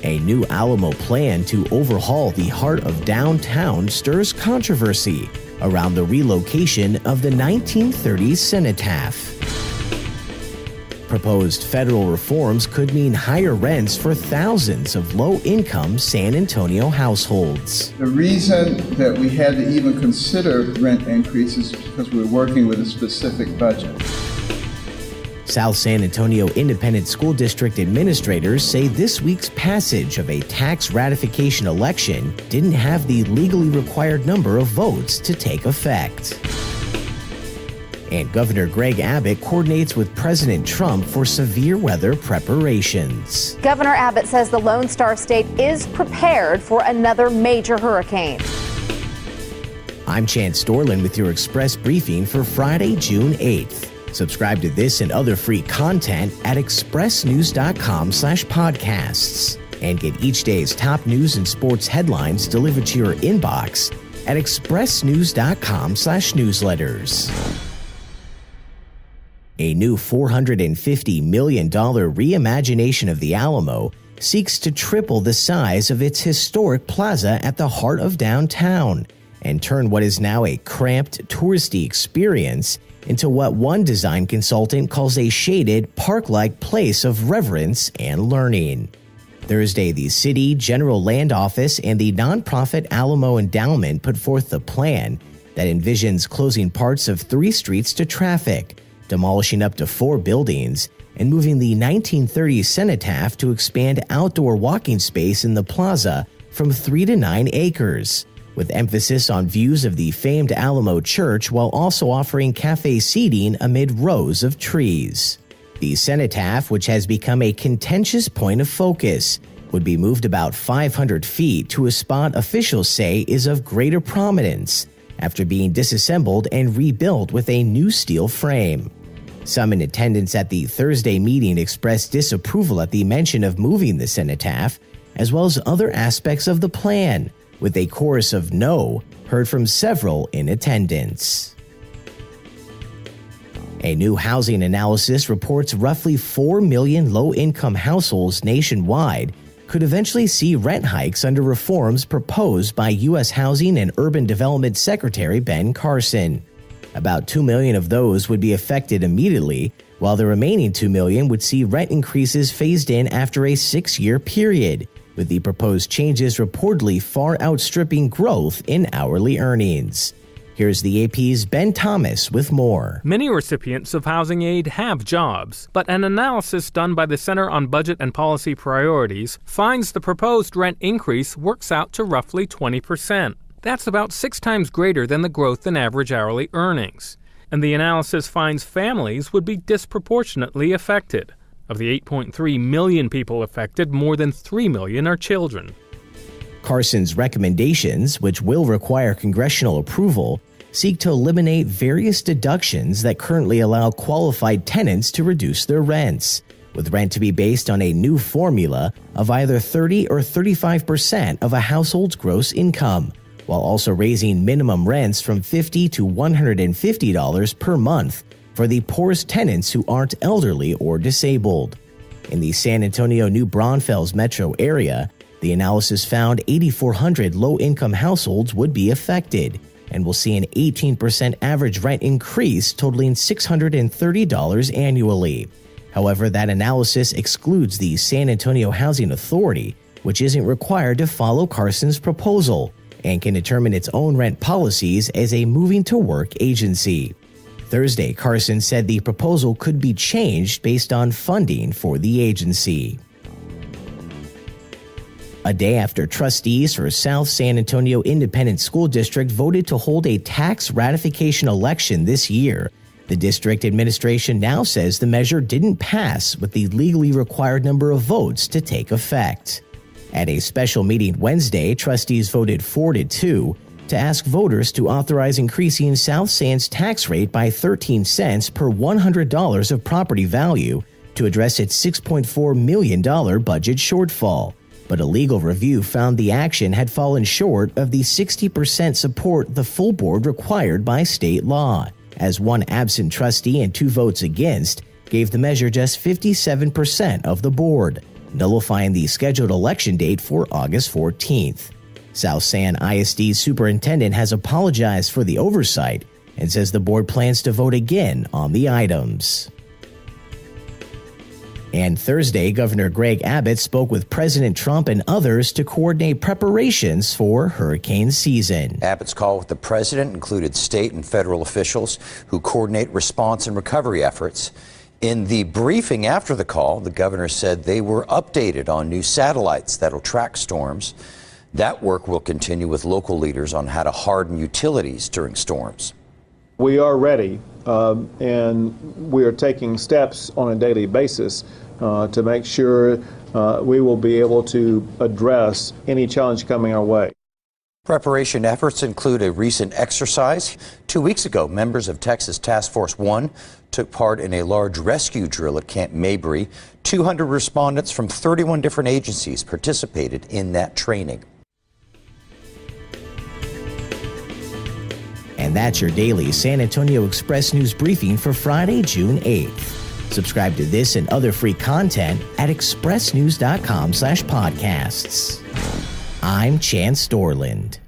A new Alamo plan to overhaul the heart of downtown stirs controversy around the relocation of the 1930s cenotaph. Proposed federal reforms could mean higher rents for thousands of low-income San Antonio households. The reason that we had to even consider rent increases is because we're working with a specific budget. South San Antonio Independent School District administrators say this week's passage of a tax ratification election didn't have the legally required number of votes to take effect. And Governor Greg Abbott coordinates with President Trump for severe weather preparations. Governor Abbott says the Lone Star State is prepared for another major hurricane. I'm Chance Dorland with your Express Briefing for Friday, June 8th. Subscribe to this and other free content at expressnews.com/podcasts and get each day's top news and sports headlines delivered to your inbox at expressnews.com/newsletters. A new $450 million reimagination of the Alamo seeks to triple the size of its historic plaza at the heart of downtown and turn what is now a cramped, touristy experience into what one design consultant calls a shaded, park-like place of reverence and learning. Thursday, the City General Land Office and the nonprofit Alamo Endowment put forth the plan that envisions closing parts of 3 streets to traffic, demolishing up to 4 buildings, and moving the 1930s cenotaph to expand outdoor walking space in the plaza from 3 to 9 acres, with emphasis on views of the famed Alamo Church while also offering cafe seating amid rows of trees. The cenotaph, which has become a contentious point of focus, would be moved about 500 feet to a spot officials say is of greater prominence after being disassembled and rebuilt with a new steel frame. Some in attendance at the Thursday meeting expressed disapproval at the mention of moving the cenotaph, as well as other aspects of the plan, with a chorus of no heard from several in attendance. A new housing analysis reports roughly 4 million low-income households nationwide could eventually see rent hikes under reforms proposed by U.S. Housing and Urban Development Secretary Ben Carson. About 2 million of those would be affected immediately, while the remaining 2 million would see rent increases phased in after a 6-year period, with the proposed changes reportedly far outstripping growth in hourly earnings. Here's the AP's Ben Thomas with more. Many recipients of housing aid have jobs, but an analysis done by the Center on Budget and Policy Priorities finds the proposed rent increase works out to roughly 20%. That's about 6 times greater than the growth in average hourly earnings. And the analysis finds families would be disproportionately affected. Of the 8.3 million people affected, more than 3 million are children. Carson's recommendations, which will require congressional approval, seek to eliminate various deductions that currently allow qualified tenants to reduce their rents, with rent to be based on a new formula of either 30 or 35% of a household's gross income, while also raising minimum rents from $50 to $150 per month for the poorest tenants who aren't elderly or disabled. In the San Antonio New Braunfels metro area, the analysis found 8,400 low-income households would be affected and will see an 18% average rent increase totaling $630 annually. However, that analysis excludes the San Antonio Housing Authority, which isn't required to follow Carson's proposal and can determine its own rent policies as a moving-to-work agency. Thursday, Carson said the proposal could be changed based on funding for the agency. A day after trustees for South San Antonio Independent School District voted to hold a tax ratification election this year, the district administration now says the measure didn't pass with the legally required number of votes to take effect. At a special meeting Wednesday, trustees voted 4-2 to ask voters to authorize increasing South San's tax rate by 13 cents per $100 of property value to address its $6.4 million budget shortfall. But a legal review found the action had fallen short of the 60% support the full board required by state law, as one absent trustee and 2 votes against gave the measure just 57% of the board, nullifying the scheduled election date for August 14th. South San ISD superintendent has apologized for the oversight and says the board plans to vote again on the items. And Thursday, Governor Greg Abbott spoke with President Trump and others to coordinate preparations for hurricane season. Abbott's call with the president included state and federal officials who coordinate response and recovery efforts. In the briefing after the call, the governor said they were updated on new satellites that'll track storms. That work will continue with local leaders on how to harden utilities during storms. We are ready, and we are taking steps on a daily basis to make sure we will be able to address any challenge coming our way. Preparation efforts include a recent exercise. 2 weeks ago, members of Texas Task Force 1 took part in a large rescue drill at Camp Mabry. 200 respondents from 31 different agencies participated in that training. And that's your daily San Antonio Express News briefing for Friday, June 8th. Subscribe to this and other free content at expressnews.com/podcasts. I'm Chance Dorland.